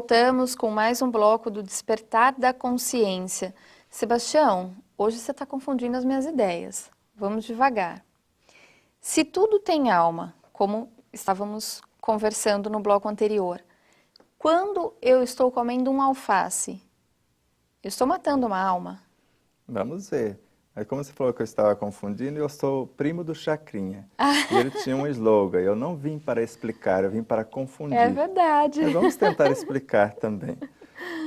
voltamos com mais um bloco do Despertar da Consciência. Sebastião, hoje você está confundindo as minhas ideias. Vamos devagar. Se tudo tem alma, como estávamos conversando no bloco anterior, quando eu estou comendo um alface, eu estou matando uma alma? Vamos ver. Aí como você falou que eu estava confundindo, eu sou primo do Chacrinha. E ele tinha um slogan, eu não vim para explicar, eu vim para confundir. É verdade. Mas vamos tentar explicar também.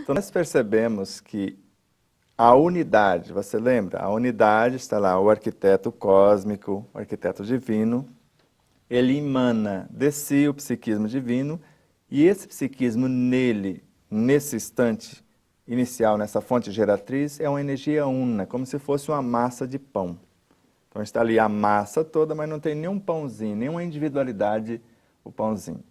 Então nós percebemos que a unidade, você lembra? A unidade está lá, o arquiteto cósmico, o arquiteto divino, ele emana de si o psiquismo divino, e esse psiquismo nele, nesse instante inicial, nessa fonte geratriz, é uma energia una, como se fosse uma massa de pão. Então está ali a massa toda, mas não tem nenhum pãozinho, nenhuma individualidade o pãozinho.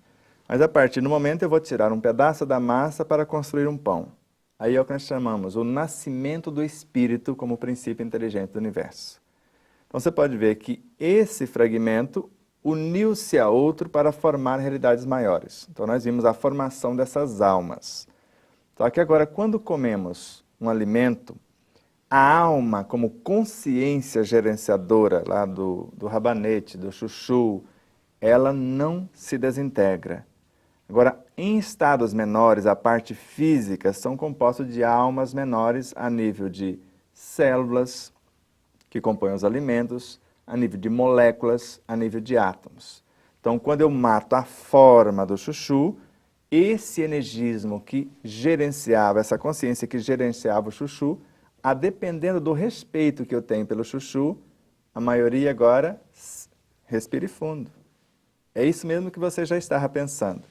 Mas a partir do momento eu vou tirar um pedaço da massa para construir um pão. Aí é o que nós chamamos o nascimento do espírito como princípio inteligente do universo. Então você pode ver que esse fragmento uniu-se a outro para formar realidades maiores. Então nós vimos a formação dessas almas. Só que agora, quando comemos um alimento, a alma, como consciência gerenciadora lá do rabanete, do chuchu, ela não se desintegra. Agora, em estados menores, a parte física são compostos de almas menores a nível de células, que compõem os alimentos, a nível de moléculas, a nível de átomos. Então, quando eu mato a forma do chuchu, esse energismo que gerenciava, essa consciência que gerenciava o chuchu, a dependendo do respeito que eu tenho pelo chuchu, a maioria agora respire fundo. É isso mesmo que você já estava pensando.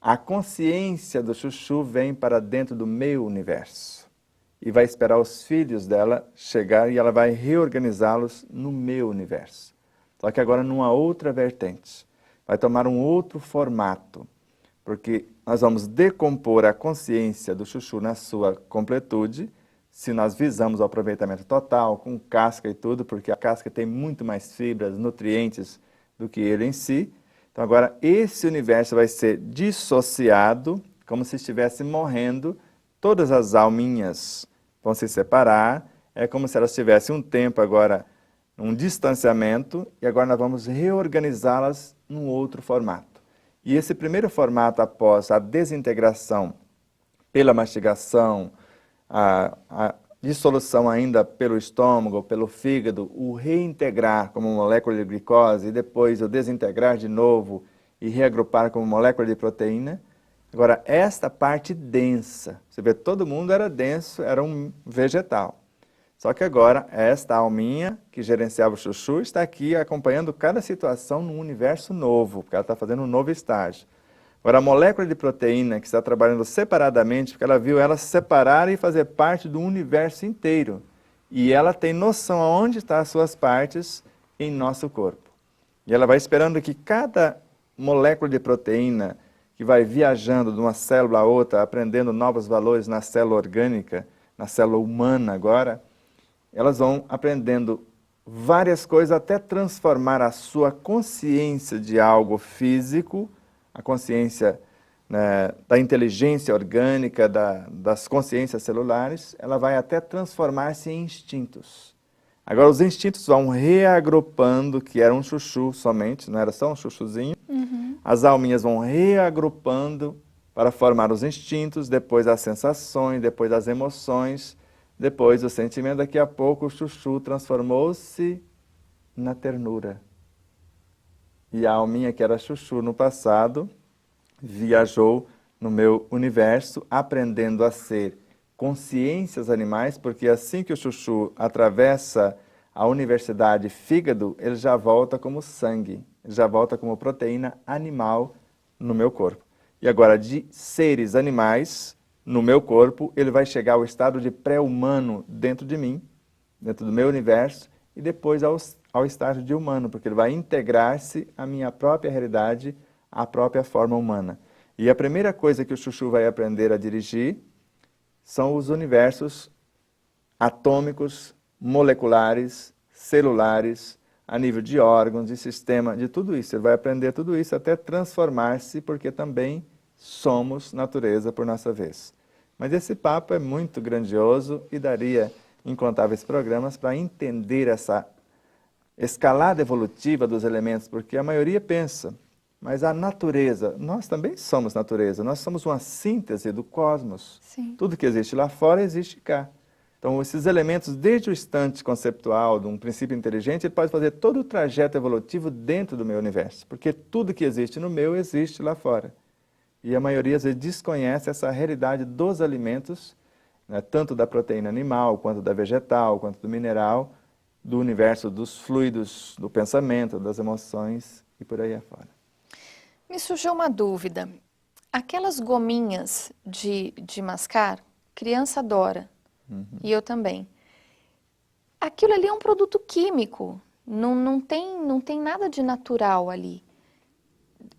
A consciência do chuchu vem para dentro do meu universo e vai esperar os filhos dela chegar e ela vai reorganizá-los no meu universo. Só que agora numa outra vertente. Vai tomar um outro formato, porque nós vamos decompor a consciência do chuchu na sua completude, se nós visamos o aproveitamento total, com casca e tudo, porque a casca tem muito mais fibras, nutrientes do que ele em si. Então agora esse universo vai ser dissociado, como se estivesse morrendo, todas as alminhas vão se separar, é como se elas tivessem um tempo agora, um distanciamento, e agora nós vamos reorganizá-las num outro formato. E esse primeiro formato, após a desintegração pela mastigação, a dissolução ainda pelo estômago, pelo fígado, o reintegrar como molécula de glicose e depois o desintegrar de novo e reagrupar como molécula de proteína. Agora, esta parte densa, você vê, todo mundo era denso, era um vegetal. Só que agora, esta alminha que gerenciava o chuchu está aqui acompanhando cada situação num universo novo, porque ela está fazendo um novo estágio. Agora, a molécula de proteína que está trabalhando separadamente, porque ela viu ela se separar e fazer parte do universo inteiro. E ela tem noção aonde estão as suas partes em nosso corpo. E ela vai esperando que cada molécula de proteína que vai viajando de uma célula a outra, aprendendo novos valores na célula orgânica, na célula humana agora, elas vão aprendendo várias coisas até transformar a sua consciência de algo físico, a consciência, né, da inteligência orgânica, das consciências celulares, ela vai até transformar-se em instintos. Agora os instintos vão reagrupando, que era um chuchu somente, não era só um chuchuzinho, as alminhas vão reagrupando para formar os instintos, depois as sensações, depois as emoções, depois o sentimento. Daqui a pouco o chuchu transformou-se na ternura. E a alminha que era chuchu no passado viajou no meu universo, aprendendo a ser consciências animais, porque assim que o chuchu atravessa a universidade fígado, ele já volta como sangue, ele já volta como proteína animal no meu corpo. E agora, de seres animais no meu corpo, ele vai chegar ao estado de pré-humano dentro de mim, dentro do meu universo, e depois ao estágio de humano, porque ele vai integrar-se à minha própria realidade, à própria forma humana. E a primeira coisa que o chuchu vai aprender a dirigir são os universos atômicos, moleculares, celulares, a nível de órgãos, de sistema, de tudo isso. Ele vai aprender tudo isso até transformar-se, porque também somos natureza por nossa vez. Mas esse papo é muito grandioso e daria incontáveis programas para entender essa escalada evolutiva dos elementos, porque a maioria pensa, mas a natureza, nós também somos natureza, nós somos uma síntese do cosmos. Sim. Tudo que existe lá fora existe cá. Então, esses elementos, desde o instante conceptual de um princípio inteligente, ele pode fazer todo o trajeto evolutivo dentro do meu universo, porque tudo que existe no meu existe lá fora. E a maioria, às vezes, desconhece essa realidade dos alimentos, né, tanto da proteína animal, quanto da vegetal, quanto do mineral, do universo dos fluidos, do pensamento, das emoções e por aí afora. Me surgiu uma dúvida. Aquelas gominhas de mascar, criança adora. E eu também. Aquilo ali é um produto químico, não tem nada de natural ali.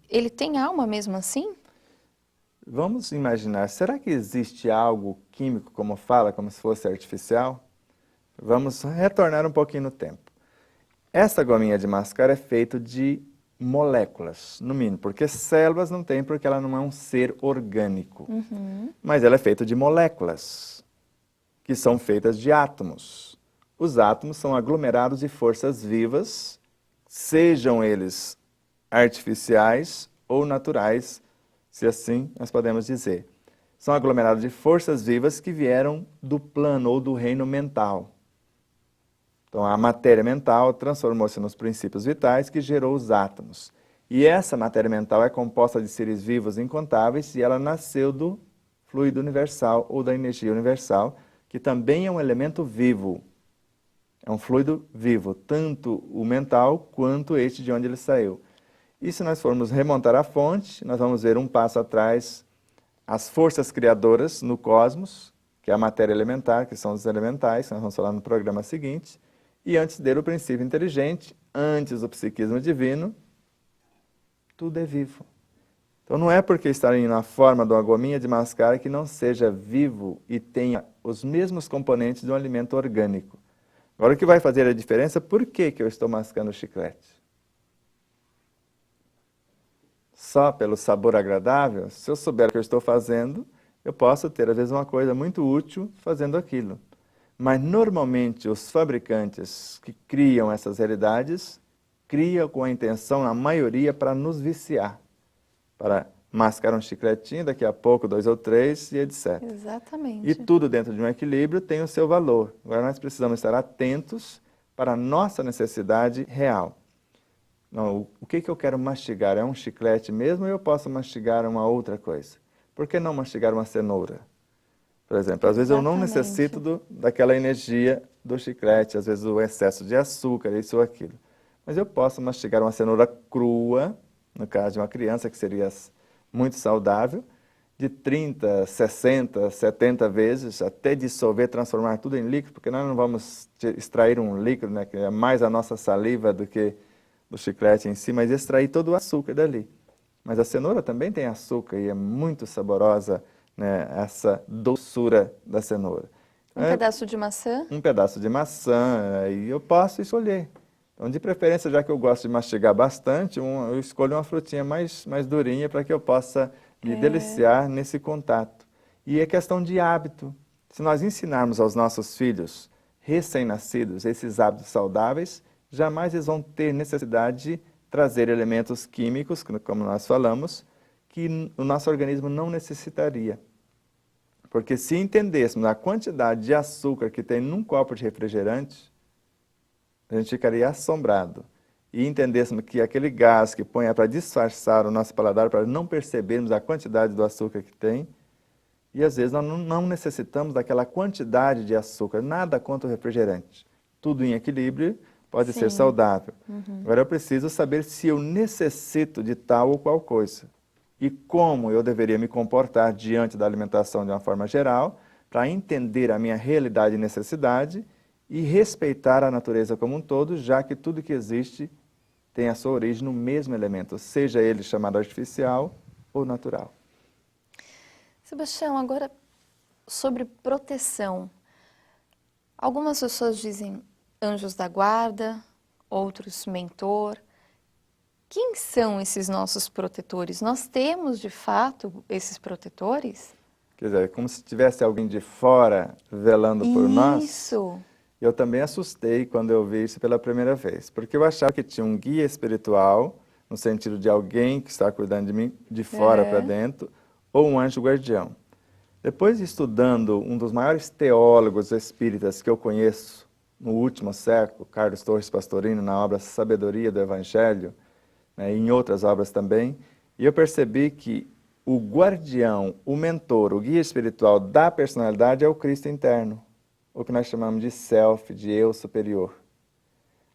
Ele tem alma mesmo assim? Vamos imaginar, será que existe algo químico, como fala, como se fosse artificial? Vamos retornar um pouquinho no tempo. Essa gominha de mascar é feita de moléculas, no mínimo, porque células não tem, porque ela não é um ser orgânico. Mas ela é feita de moléculas, que são feitas de átomos. Os átomos são aglomerados de forças vivas, sejam eles artificiais ou naturais, se assim nós podemos dizer. São aglomerados de forças vivas que vieram do plano ou do reino mental. Então, a matéria mental transformou-se nos princípios vitais que gerou os átomos. E essa matéria mental é composta de seres vivos incontáveis e ela nasceu do fluido universal ou da energia universal, que também é um elemento vivo. É um fluido vivo, tanto o mental quanto este de onde ele saiu. E se nós formos remontar a fonte, nós vamos ver um passo atrás as forças criadoras no cosmos, que é a matéria elementar, que são os elementais, que nós vamos falar no programa seguinte, e antes dele o princípio inteligente, antes o psiquismo divino, tudo é vivo. Então não é porque está na forma de uma gominha de mascar que não seja vivo e tenha os mesmos componentes de um alimento orgânico. Agora o que vai fazer a diferença, por que eu estou mascando chiclete? Só pelo sabor agradável? Se eu souber o que eu estou fazendo, eu posso ter às vezes uma coisa muito útil fazendo aquilo. Mas normalmente os fabricantes que criam essas realidades, criam com a intenção, na maioria, para nos viciar. Para mascar um chicletinho, daqui a pouco 2 ou 3 e etc. Exatamente. E tudo dentro de um equilíbrio tem o seu valor. Agora nós precisamos estar atentos para a nossa necessidade real. Não, o que eu quero mastigar? É um chiclete mesmo ou eu posso mastigar uma outra coisa? Por que não mastigar uma cenoura? Por exemplo, às vezes eu não necessito daquela energia do chiclete, às vezes o excesso de açúcar, isso ou aquilo. Mas eu posso mastigar uma cenoura crua, no caso de uma criança, que seria muito saudável, de 30, 60, 70 vezes, até dissolver, transformar tudo em líquido, porque nós não vamos extrair um líquido, né, que é mais a nossa saliva do que do chiclete em si, mas extrair todo o açúcar dali. Mas a cenoura também tem açúcar e é muito saborosa, né, essa doçura da cenoura. Um pedaço de maçã? Um pedaço de maçã, e eu posso escolher. Então, de preferência, já que eu gosto de mastigar bastante, eu escolho uma frutinha mais durinha para que eu possa me deliciar nesse contato. E é questão de hábito. Se nós ensinarmos aos nossos filhos recém-nascidos esses hábitos saudáveis, jamais eles vão ter necessidade de trazer elementos químicos, como nós falamos, que o nosso organismo não necessitaria. Porque se entendêssemos a quantidade de açúcar que tem num copo de refrigerante, a gente ficaria assombrado. E entendêssemos que aquele gás que põe é para disfarçar o nosso paladar, para não percebermos a quantidade do açúcar que tem, e às vezes nós não necessitamos daquela quantidade de açúcar, nada contra o refrigerante. Tudo em equilíbrio pode ser saudável. Agora eu preciso saber se eu necessito de tal ou qual coisa. E como eu deveria me comportar diante da alimentação de uma forma geral, para entender a minha realidade e necessidade e respeitar a natureza como um todo, já que tudo que existe tem a sua origem no mesmo elemento, seja ele chamado artificial ou natural. Sebastião, agora sobre proteção. Algumas pessoas dizem anjos da guarda, outros mentor. Quem são esses nossos protetores? Nós temos, de fato, esses protetores? Quer dizer, como se tivesse alguém de fora velando por nós. Isso! Eu também assustei quando eu vi isso pela primeira vez, porque eu achava que tinha um guia espiritual, no sentido de alguém que está cuidando de mim de fora para dentro, ou um anjo guardião. Depois, estudando um dos maiores teólogos espíritas que eu conheço no último século, Carlos Torres Pastorino, na obra Sabedoria do Evangelho, né, e em outras obras também, e eu percebi que o guardião, o mentor, o guia espiritual da personalidade é o Cristo interno, o que nós chamamos de self, de eu superior.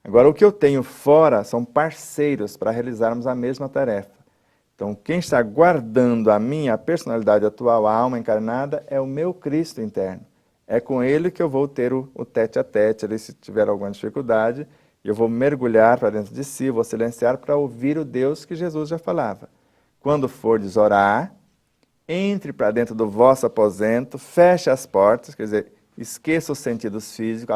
Agora, o que eu tenho fora são parceiros para realizarmos a mesma tarefa. Então, quem está guardando a minha personalidade atual, a alma encarnada, é o meu Cristo interno. É com ele que eu vou ter o tete-a-tete, ali, se tiver alguma dificuldade, eu vou mergulhar para dentro de si, vou silenciar para ouvir o Deus que Jesus já falava. Quando fordes orar, entre para dentro do vosso aposento, feche as portas, quer dizer, esqueça os sentidos físicos,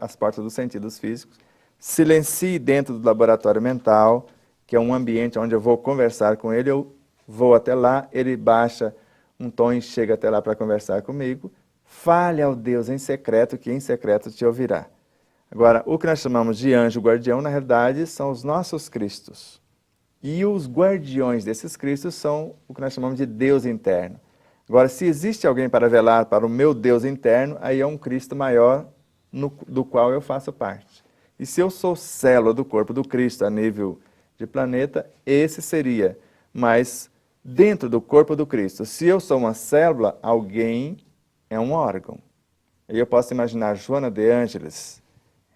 as portas dos sentidos físicos, silencie dentro do laboratório mental, que é um ambiente onde eu vou conversar com ele, eu vou até lá, ele baixa um tom e chega até lá para conversar comigo. Fale ao Deus em secreto, que em secreto te ouvirá. Agora, o que nós chamamos de anjo guardião, na realidade, são os nossos Cristos. E os guardiões desses Cristos são o que nós chamamos de Deus interno. Agora, se existe alguém para velar para o meu Deus interno, aí é um Cristo maior do qual eu faço parte. E se eu sou célula do corpo do Cristo a nível de planeta, esse seria. Mas dentro do corpo do Cristo, se eu sou uma célula, alguém é um órgão. E eu posso imaginar Joana de Ângeles,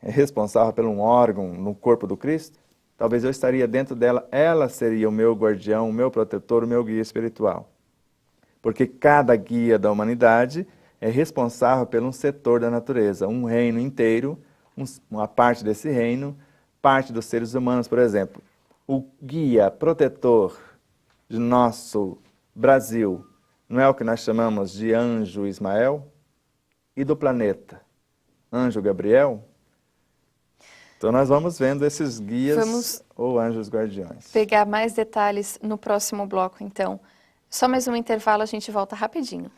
responsável por um órgão no corpo do Cristo, talvez eu estaria dentro dela, ela seria o meu guardião, o meu protetor, o meu guia espiritual. Porque cada guia da humanidade é responsável por um setor da natureza, um reino inteiro, uma parte desse reino, parte dos seres humanos, por exemplo. O guia protetor de nosso Brasil não é o que nós chamamos de anjo Ismael? E do planeta? Anjo Gabriel? Então nós vamos vendo esses guias ou anjos guardiões. Pegar mais detalhes no próximo bloco, então. Só mais um intervalo, a gente volta rapidinho.